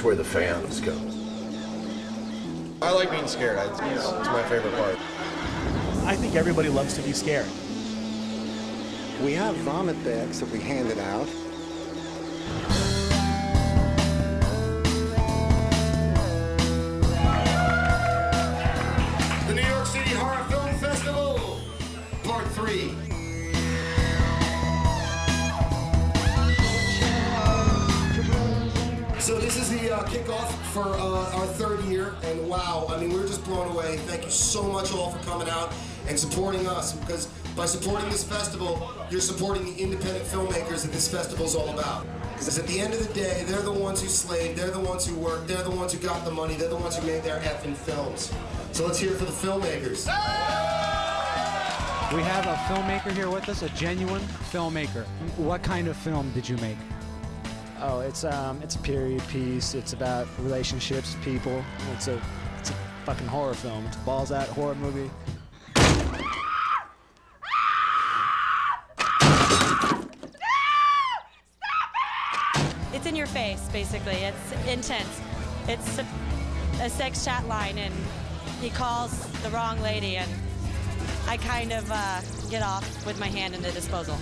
It's where the fans go. I like being scared. It's my favorite part. I think everybody loves to be scared. We have vomit bags that we handed out. The New York City Horror Film Festival, Part 3. So this is the kickoff for our third year, and wow, I mean, we're just blown away. Thank you so much all for coming out and supporting us, because by supporting this festival, you're supporting the independent filmmakers that this festival is all about. Because at the end of the day, they're the ones who slaved, they're the ones who worked, they're the ones who got the money, they're the ones who made their effing films. So let's hear it for the filmmakers. We have a filmmaker here with us, a genuine filmmaker. What kind of film did you make? Oh, it's a period piece. It's about relationships, people. It's a fucking horror film. It's a balls out horror movie. It's in your face, basically. It's intense. It's a sex chat line, and he calls the wrong lady, and I kind of get off with my hand in the disposal.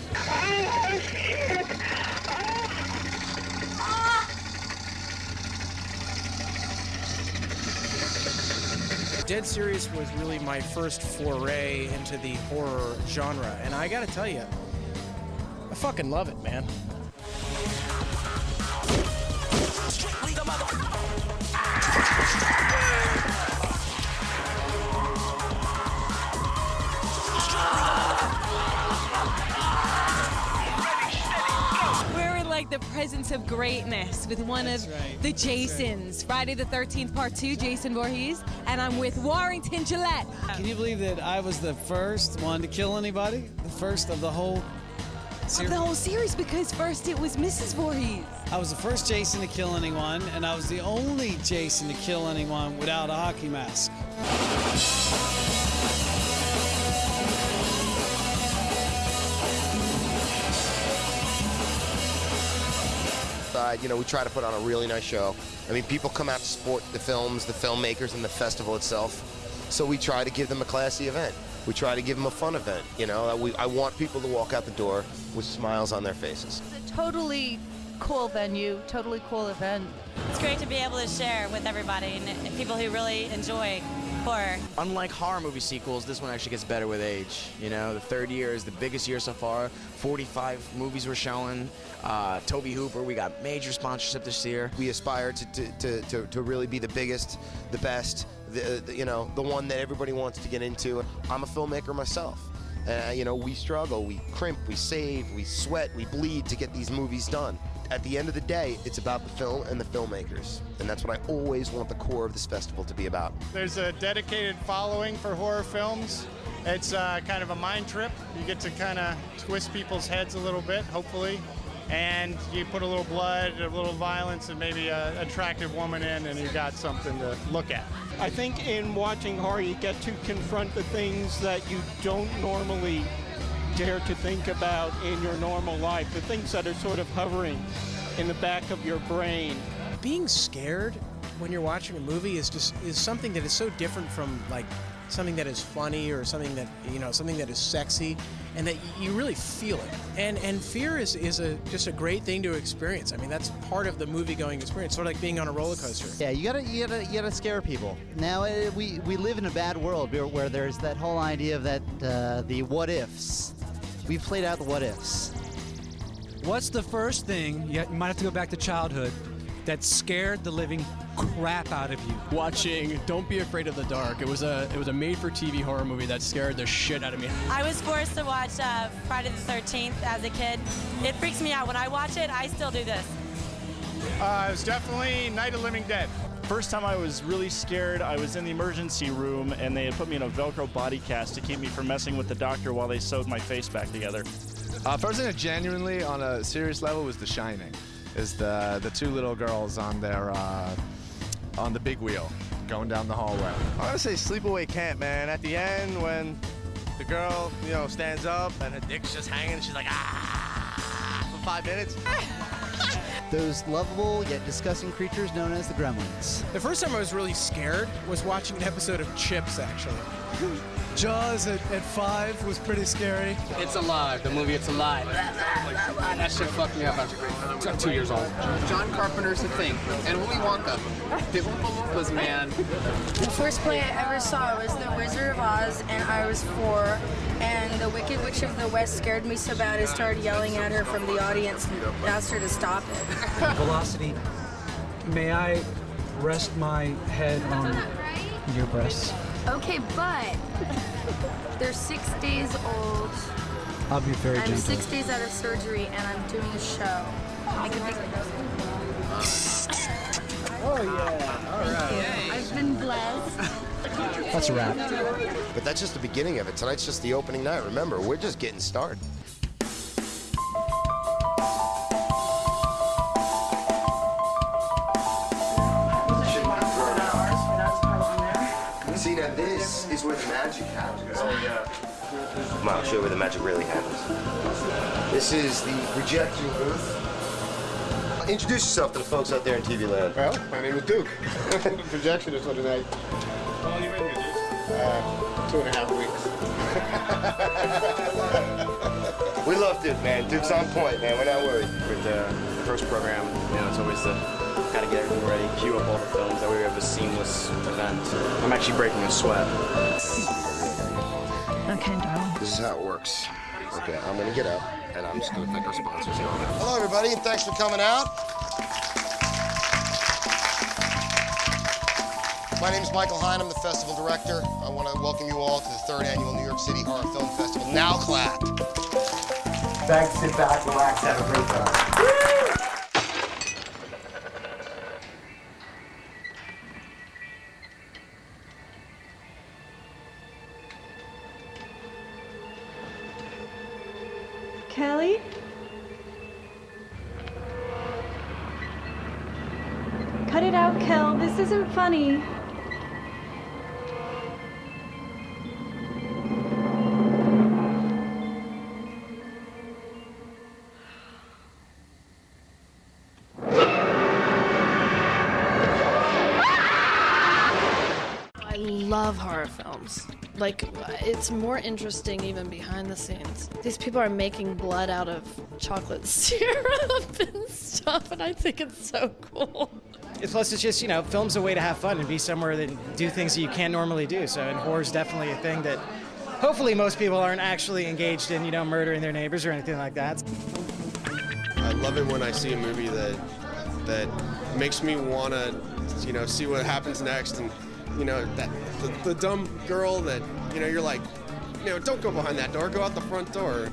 Dead Serious was really my first foray into the horror genre, and I gotta tell you, I fucking love it, man. The presence of greatness with one of the Jasons. Friday the 13th Part 2, Jason Voorhees, and I'm with Warrington Gillette. Can you believe that I was the first one to kill anybody? The first of the whole series? Of the whole series, because first it was Mrs. Voorhees. I was the first Jason to kill anyone, and I was the only Jason to kill anyone without a hockey mask. You know, we try to put on a really nice show. I mean, people come out to support the films, the filmmakers, and the festival itself. So we try to give them a classy event. We try to give them a fun event. You know, I want people to walk out the door with smiles on their faces. It's a totally cool venue, totally cool event. It's great to be able to share with everybody and people who really enjoy horror. Unlike horror movie sequels, this one actually gets better with age. You know, the third year is the biggest year so far. 45 movies we're showing. Toby Hooper, we got major sponsorship this year. We aspire to really be the biggest, the best, you know, the one that everybody wants to get into. I'm a filmmaker myself. You know, we struggle, we crimp, we save, we sweat, we bleed to get these movies done. At the end of the day, it's about the film and the filmmakers. And that's what I always want the core of this festival to be about. There's a dedicated following for horror films. It's kind of a mind trip. You get to kind of twist people's heads a little bit, hopefully. And you put a little blood, a little violence, and maybe an attractive woman in, and you got something to look at. I think in watching horror, you get to confront the things that you don't normally dare to think about in your normal life, the things that are sort of hovering in the back of your brain. Being scared when you're watching a movie is something that is so different from like something that is funny or something that, you know, something that is sexy, and that you really feel it. And fear is just a great thing to experience. I mean, that's part of the movie-going experience, sort of like being on a roller coaster. Yeah, you gotta scare people. Now we live in a bad world where there's that whole idea of that the what ifs. We've played out the what ifs. What's the first thing, you might have to go back to childhood, that scared the living crap out of you? Watching Don't Be Afraid of the Dark. It was a made-for-TV horror movie that scared the shit out of me. I was forced to watch Friday the 13th as a kid. It freaks me out. When I watch it, I still do this. It was definitely Night of the Living Dead. First time I was really scared, I was in the emergency room and they had put me in a Velcro body cast to keep me from messing with the doctor while they sewed my face back together. First thing that genuinely, on a serious level, was The Shining. Is the two little girls on their on the big wheel going down the hallway. I gotta say Sleepaway Camp, man. At the end, when the girl, you know, stands up and her dick's just hanging, she's like, ah, for 5 minutes. those lovable yet disgusting creatures known as the gremlins. The first time I was really scared was watching an episode of Chips, actually. Jaws at 5 was pretty scary. It's Alive, the movie It's Alive. That shit fucked me up. I was like 2 years old. John Carpenter's The Thing, and Willy Wonka. The Oompa Loompas, man. The first play I ever saw was The Wizard of Oz, and I was 4. And the Wicked Witch of the West scared me so bad I started yelling at her from the audience and asked her to stop it. Velocity, may I rest my head on your breasts? Okay, but they're 6 days old. I'll be very gentle. I'm 6 days out of surgery, and I'm doing a show. I could be... Oh, yeah. All right. I've been blessed. That's a wrap. But that's just the beginning of it. Tonight's just the opening night. Remember, we're just getting started. See, now this is where the magic happens. Oh, yeah. Come on, I'll show you where the magic really happens. This is the projection booth. Introduce yourself to the folks out there in TV land. Well, my name is Duke. The projection is for tonight. How long have you been here, Duke? 2.5 weeks. We love Duke, man. Duke's on point, man. We're not worried. With the first program, it's always the kind of get everything ready, queue up all the films, that way we have a seamless event. I'm actually breaking a sweat. Okay, darling. This is how it works. Okay, I'm gonna get up, and I'm just gonna thank our sponsors and all that. Hello, everybody, and thanks for coming out. My name is Michael Hine. I'm the festival director. I want to welcome you all to the 3rd annual New York City Horror Film Festival. Now clap. Thanks. Sit back, relax, have a great time. Kelly? Cut it out, Kel. This isn't funny. I love horror films. Like, it's more interesting even behind the scenes. These people are making blood out of chocolate syrup and stuff, and I think it's so cool. Plus, it's just, film's a way to have fun and be somewhere that do things that you can't normally do. So, and horror's definitely a thing that hopefully most people aren't actually engaged in, murdering their neighbors or anything like that. I love it when I see a movie that makes me want to, see what happens next, and that the dumb girl that you're like, don't go behind that door, go out the front door.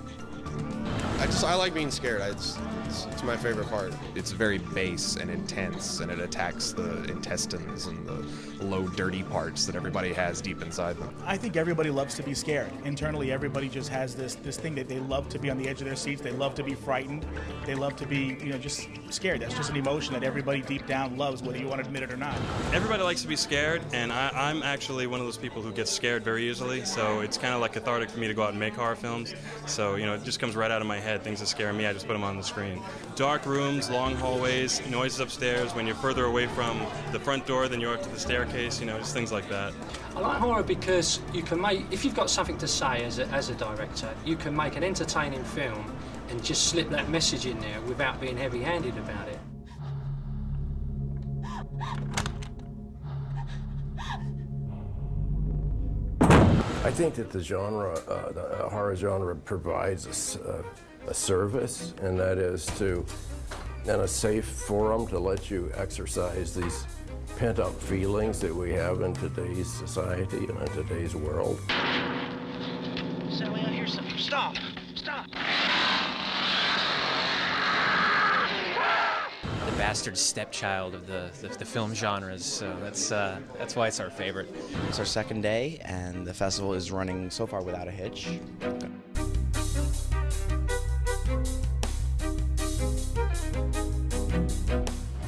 I like being scared. It's my favorite part. It's very base and intense, and it attacks the intestines and the low, dirty parts that everybody has deep inside them. I think everybody loves to be scared. Internally, everybody just has this thing that they love to be on the edge of their seats. They love to be frightened. They love to be, just scared. That's just an emotion that everybody deep down loves, whether you want to admit it or not. Everybody likes to be scared, and I'm actually one of those people who gets scared very easily, so it's kind of like cathartic for me to go out and make horror films. So, it just comes right out of my head. Things that scare me, I just put them on the screen. Dark rooms, long hallways, noises upstairs. When you're further away from the front door than you are to the staircase, just things like that. I like horror because you can make, if you've got something to say as a director, you can make an entertaining film and just slip that message in there without being heavy-handed about it. I think that the horror genre provides a service, and that is in a safe forum to let you exercise these pent-up feelings that we have in today's society and in today's world. Sally, I hear something. Stop! The bastard stepchild of the film genres, so that's why it's our favorite. It's our 2nd day, and the festival is running so far without a hitch.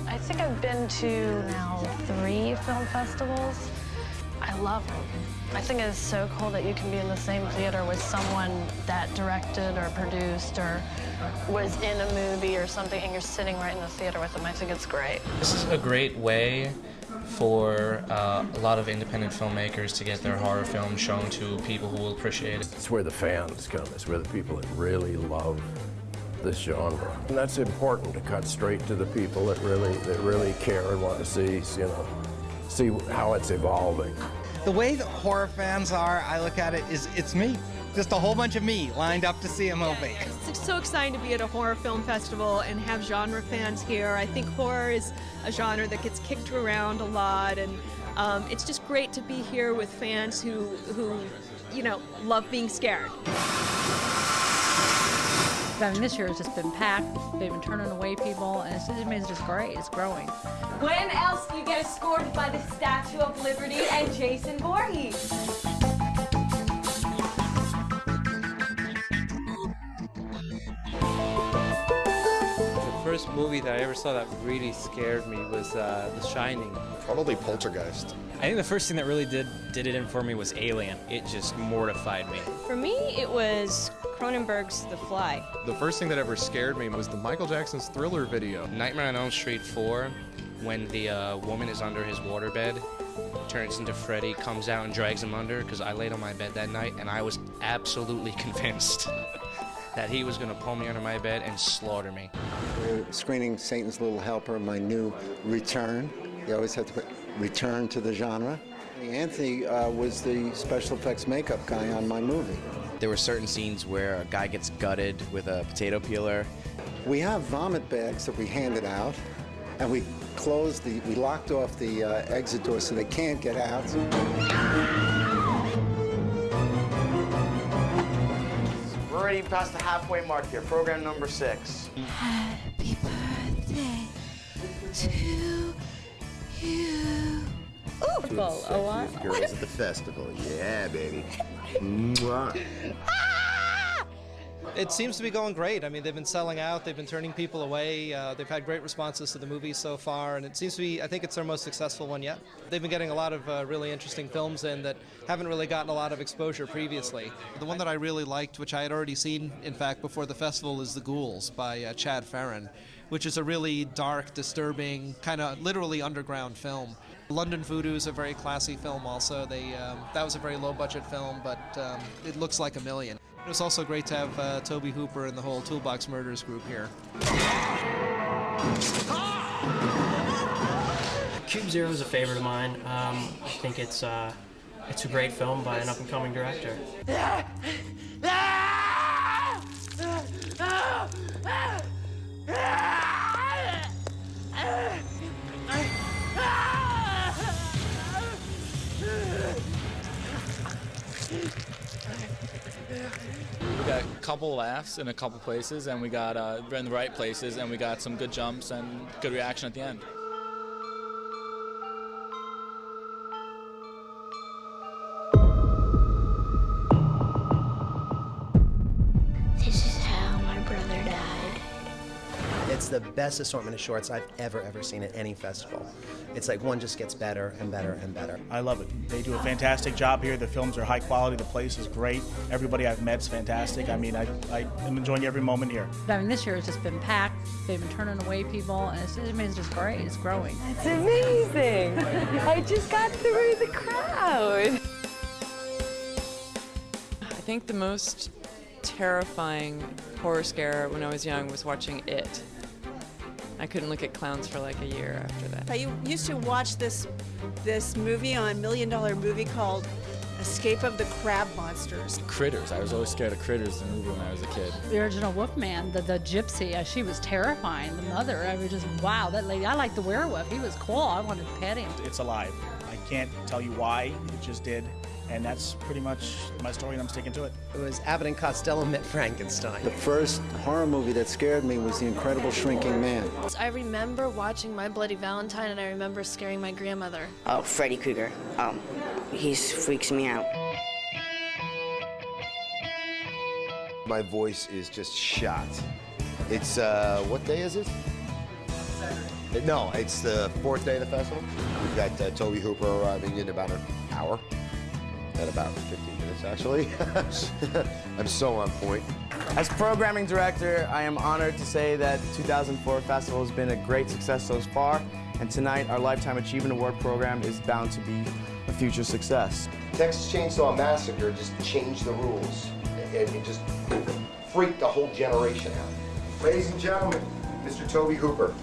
I think I've been to now 3 film festivals. I love them. I think it's so cool that you can be in the same theater with someone that directed or produced or was in a movie or something and you're sitting right in the theater with them. I think it's great. This is a great way for a lot of independent filmmakers to get their horror films shown to people who will appreciate it. It's where the fans come. It's where the people that really love this genre. And that's important, to cut straight to the people that really care and want to see how it's evolving. The way that horror fans are, I look at it, it's me. Just a whole bunch of me lined up to see a movie. It's so exciting to be at a horror film festival and have genre fans here. I think horror is a genre that gets kicked around a lot, and it's just great to be here with fans who love being scared. I mean, this year has just been packed. They've been turning away people, and it's just great. It's growing. When else do you get escorted by the Statue of Liberty and Jason Voorhees? The first movie that I ever saw that really scared me was The Shining. Probably Poltergeist. I think the first thing that really did it in for me was Alien. It just mortified me. For me, it was Cronenberg's The Fly. The first thing that ever scared me was the Michael Jackson's Thriller video. Nightmare on Elm Street 4, when the woman is under his waterbed, turns into Freddy, comes out and drags him under, because I laid on my bed that night and I was absolutely convinced that he was going to pull me under my bed and slaughter me. We're screening Satan's Little Helper, my new return. You always have to put return to the genre. Anthony was the special effects makeup guy on my movie. There were certain scenes where a guy gets gutted with a potato peeler. We have vomit bags that we handed out, and we locked off the exit door so they can't get out. We're already past the halfway mark here, program number 6. Happy birthday to you. Ooh, girls at the festival. Yeah, baby. Mwah. It seems to be going great. I mean, they've been selling out. They've been turning people away. They've had great responses to the movie so far, and it seems to be, I think it's their most successful one yet. They've been getting a lot of really interesting films in that haven't really gotten a lot of exposure previously. The one that I really liked, which I had already seen, in fact, before the festival, is The Ghouls by Chad Farron, which is a really dark, disturbing, kind of literally underground film. London Voodoo is a very classy film also. That was a very low-budget film, but it looks like a million. It was also great to have Toby Hooper and the whole Toolbox Murders group here. Cube Zero is a favorite of mine. I think it's a great film by an up-and-coming director. We got a couple laughs in a couple places, and we got we're in the right places, and we got some good jumps and good reaction at the end. This is how my brother died. It's the best assortment of shorts I've ever seen at any festival. It's like one just gets better and better and better. I love it. They do a fantastic job here. The films are high quality. The place is great. Everybody I've met's fantastic. I mean, I am enjoying every moment here. I mean, this year has just been packed. They've been turning away people, and it's just great. It's growing. It's amazing. I just got through the crowd. I think the most terrifying horror scare when I was young was watching It. I couldn't look at clowns for like a year after that. I used to watch this movie on $1 Million Movie called Escape of the Crab Monsters. Critters. I was always scared of Critters, the movie, when I was a kid. The original Wolfman, the gypsy, she was terrifying. The mother, I was just, wow, that lady. I liked the werewolf. He was cool. I wanted to pet him. It's alive. I can't tell you why. It just did. And that's pretty much my story, and I'm sticking to it. It was Abbott and Costello met Frankenstein. The first horror movie that scared me was The Incredible Shrinking Man. I remember watching My Bloody Valentine, and I remember scaring my grandmother. Oh, Freddy Krueger. He freaks me out. My voice is just shot. It's, what day is it? No, it's the 4th day of the festival. We've got Toby Hooper arriving in about an hour. at about 15 minutes, actually. I'm so on point. As programming director, I am honored to say that the 2004 festival has been a great success so far, and tonight our Lifetime Achievement Award program is bound to be a future success. Texas Chainsaw Massacre just changed the rules. It just freaked the whole generation out. Ladies and gentlemen, Mr. Toby Hooper.